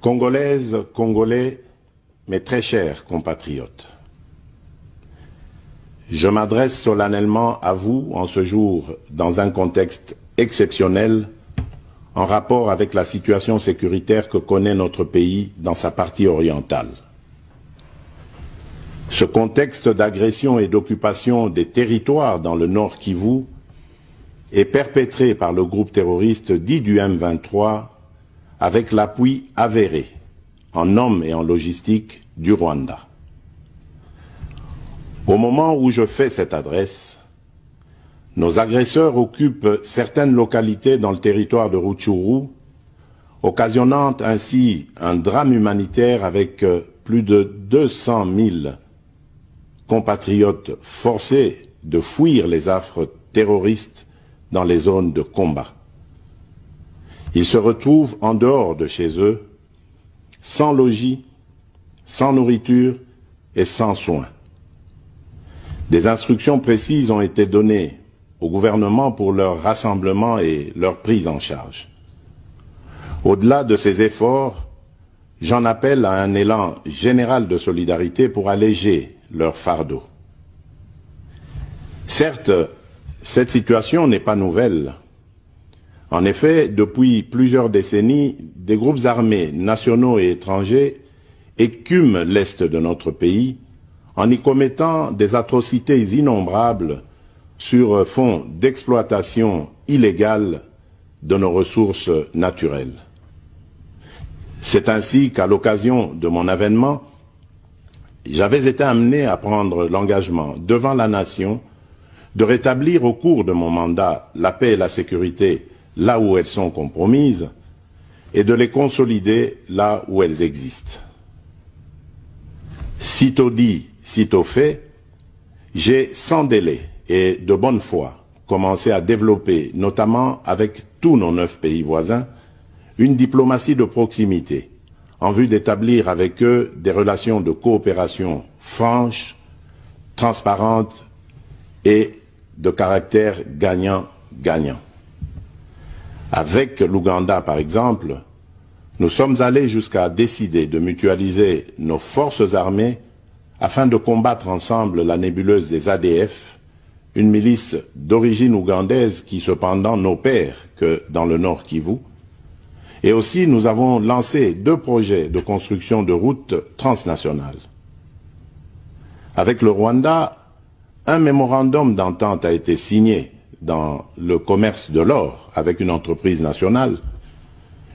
Congolaises, Congolais, mes très chers compatriotes, je m'adresse solennellement à vous en ce jour dans un contexte exceptionnel en rapport avec la situation sécuritaire que connaît notre pays dans sa partie orientale. Ce contexte d'agression et d'occupation des territoires dans le Nord Kivu est perpétré par le groupe terroriste dit du M23 avec l'appui avéré en hommes et en logistique du Rwanda. Au moment où je fais cette adresse, nos agresseurs occupent certaines localités dans le territoire de Rutshuru, occasionnant ainsi un drame humanitaire avec plus de 200 000 compatriotes forcés de fuir les affres terroristes dans les zones de combat. Ils se retrouvent en dehors de chez eux, sans logis, sans nourriture et sans soins. Des instructions précises ont été données au gouvernement pour leur rassemblement et leur prise en charge. Au-delà de ces efforts, j'en appelle à un élan général de solidarité pour alléger leur fardeau. Certes, cette situation n'est pas nouvelle. En effet, depuis plusieurs décennies, des groupes armés nationaux et étrangers écument l'est de notre pays en y commettant des atrocités innombrables sur fond d'exploitation illégale de nos ressources naturelles. C'est ainsi qu'à l'occasion de mon avènement, j'avais été amené à prendre l'engagement devant la nation de rétablir au cours de mon mandat la paix et la sécurité là où elles sont compromises et de les consolider là où elles existent. Sitôt dit, sitôt fait, j'ai sans délai et de bonne foi commencé à développer, notamment avec tous nos 9 pays voisins, une diplomatie de proximité en vue d'établir avec eux des relations de coopération franches, transparentes et de caractère gagnant-gagnant. Avec l'Ouganda, par exemple, nous sommes allés jusqu'à décider de mutualiser nos forces armées afin de combattre ensemble la nébuleuse des ADF, une milice d'origine ougandaise qui cependant n'opère que dans le Nord Kivu. Et aussi, nous avons lancé 2 projets de construction de routes transnationales. Avec le Rwanda, un mémorandum d'entente a été signé dans le commerce de l'or avec une entreprise nationale.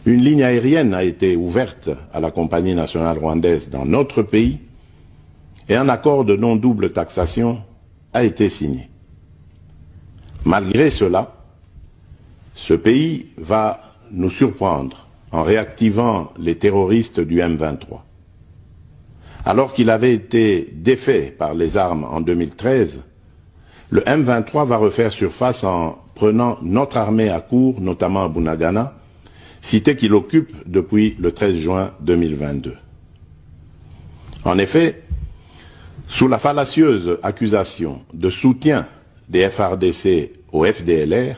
Une ligne aérienne a été ouverte à la compagnie nationale rwandaise dans notre pays et un accord de non-double taxation a été signé. Malgré cela, ce pays va nous surprendre en réactivant les terroristes du M23. Alors qu'il avait été défait par les armes en 2013, le M23 va refaire surface en prenant notre armée à court, notamment à Bunagana, cité qu'il occupe depuis le 13 juin 2022. En effet, sous la fallacieuse accusation de soutien des FARDC au FDLR,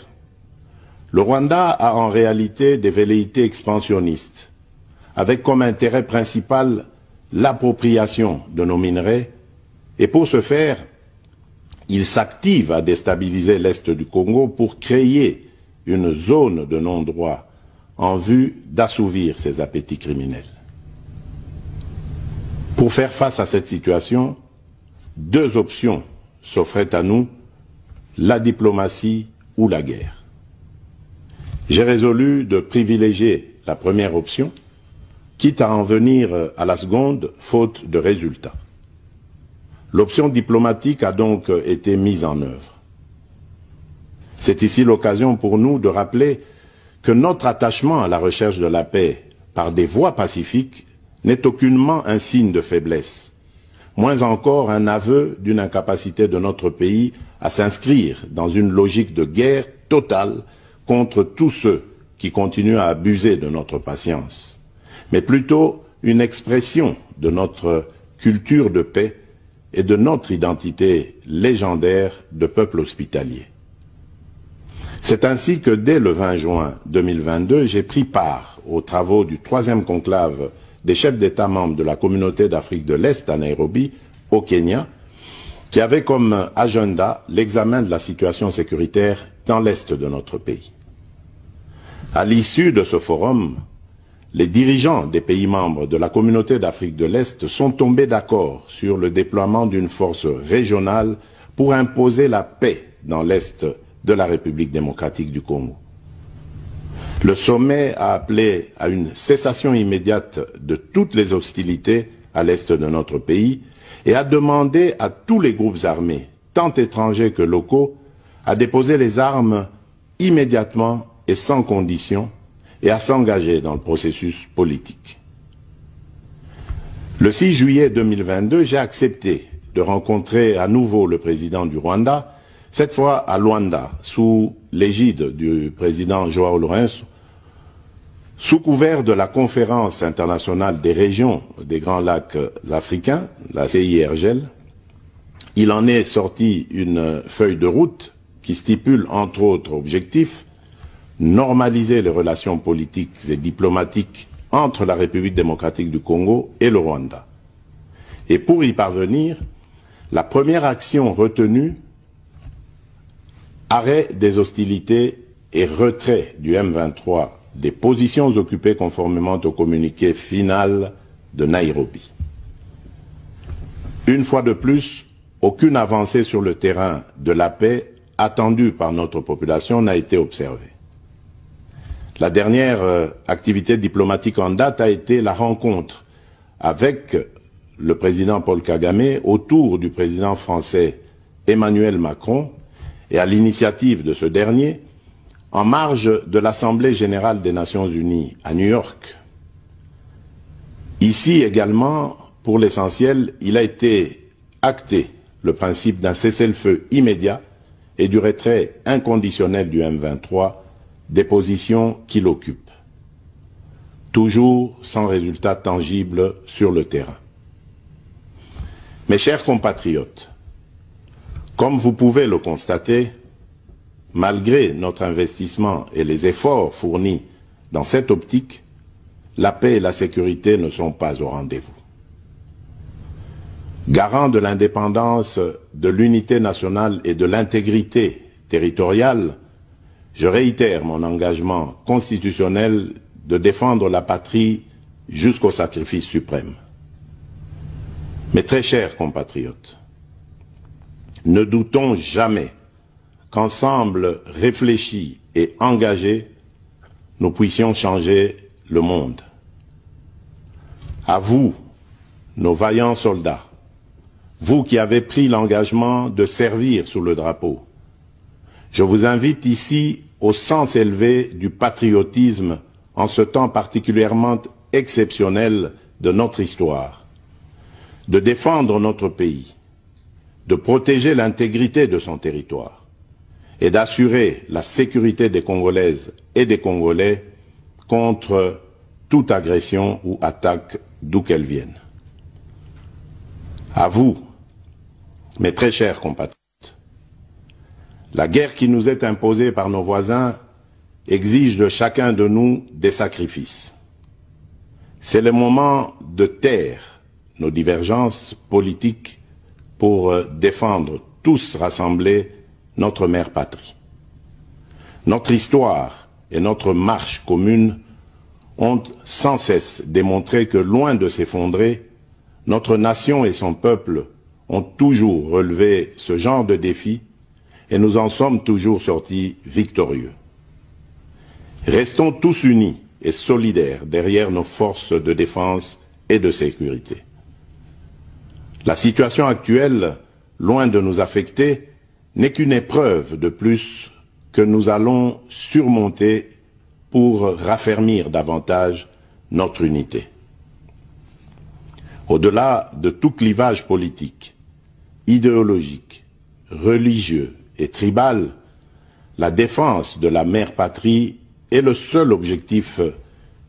le Rwanda a en réalité des velléités expansionnistes, avec comme intérêt principal l'appropriation de nos minerais, et pour ce faire, il s'active à déstabiliser l'Est du Congo pour créer une zone de non-droit en vue d'assouvir ses appétits criminels. Pour faire face à cette situation, 2 options s'offraient à nous, la diplomatie ou la guerre. J'ai résolu de privilégier la première option, quitte à en venir à la seconde, faute de résultats. L'option diplomatique a donc été mise en œuvre. C'est ici l'occasion pour nous de rappeler que notre attachement à la recherche de la paix par des voies pacifiques n'est aucunement un signe de faiblesse, moins encore un aveu d'une incapacité de notre pays à s'inscrire dans une logique de guerre totale contre tous ceux qui continuent à abuser de notre patience, mais plutôt une expression de notre culture de paix et de notre identité légendaire de peuple hospitalier. C'est ainsi que dès le 20 juin 2022, j'ai pris part aux travaux du 3e conclave des chefs d'État membres de la Communauté d'Afrique de l'Est à Nairobi, au Kenya, qui avait comme agenda l'examen de la situation sécuritaire dans l'Est de notre pays. À l'issue de ce forum, les dirigeants des pays membres de la Communauté d'Afrique de l'Est sont tombés d'accord sur le déploiement d'une force régionale pour imposer la paix dans l'Est de la République démocratique du Congo. Le sommet a appelé à une cessation immédiate de toutes les hostilités à l'Est de notre pays et a demandé à tous les groupes armés, tant étrangers que locaux, à déposer les armes immédiatement et sans condition et à s'engager dans le processus politique. Le 6 juillet 2022, j'ai accepté de rencontrer à nouveau le président du Rwanda, cette fois à Luanda, sous l'égide du président João Lourenço, sous couvert de la Conférence internationale des régions des Grands Lacs africains, la CIRGL. Il en est sorti une feuille de route qui stipule entre autres objectifs normaliser les relations politiques et diplomatiques entre la République démocratique du Congo et le Rwanda. Et pour y parvenir, la première action retenue, arrêt des hostilités et retrait du M23 des positions occupées conformément au communiqué final de Nairobi. Une fois de plus, aucune avancée sur le terrain de la paix attendue par notre population n'a été observée. La dernière activité diplomatique en date a été la rencontre avec le président Paul Kagame autour du président français Emmanuel Macron et à l'initiative de ce dernier en marge de l'Assemblée générale des Nations unies à New York. Ici également, pour l'essentiel, il a été acté le principe d'un cessez-le-feu immédiat et du retrait inconditionnel du M23 des positions qu'il occupe, toujours sans résultat tangible sur le terrain. Mes chers compatriotes, comme vous pouvez le constater, malgré notre investissement et les efforts fournis dans cette optique, la paix et la sécurité ne sont pas au rendez-vous. Garant de l'indépendance, de l'unité nationale et de l'intégrité territoriale, je réitère mon engagement constitutionnel de défendre la patrie jusqu'au sacrifice suprême. Mes très chers compatriotes, ne doutons jamais qu'ensemble réfléchis et engagés, nous puissions changer le monde. À vous, nos vaillants soldats, vous qui avez pris l'engagement de servir sous le drapeau, je vous invite ici au sens élevé du patriotisme en ce temps particulièrement exceptionnel de notre histoire, de défendre notre pays, de protéger l'intégrité de son territoire et d'assurer la sécurité des Congolaises et des Congolais contre toute agression ou attaque d'où qu'elle vienne. À vous, mes très chers compatriotes, la guerre qui nous est imposée par nos voisins exige de chacun de nous des sacrifices. C'est le moment de taire nos divergences politiques pour défendre tous rassemblés notre mère patrie. Notre histoire et notre marche commune ont sans cesse démontré que, loin de s'effondrer, notre nation et son peuple ont toujours relevé ce genre de défis et nous en sommes toujours sortis victorieux. Restons tous unis et solidaires derrière nos forces de défense et de sécurité. La situation actuelle, loin de nous affecter, n'est qu'une épreuve de plus que nous allons surmonter pour raffermir davantage notre unité. Au-delà de tout clivage politique, idéologique, religieux et tribal, la défense de la mère patrie est le seul objectif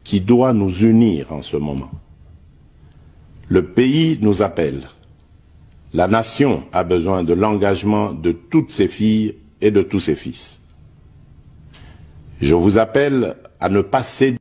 qui doit nous unir en ce moment. Le pays nous appelle. La nation a besoin de l'engagement de toutes ses filles et de tous ses fils. Je vous appelle à ne pas céder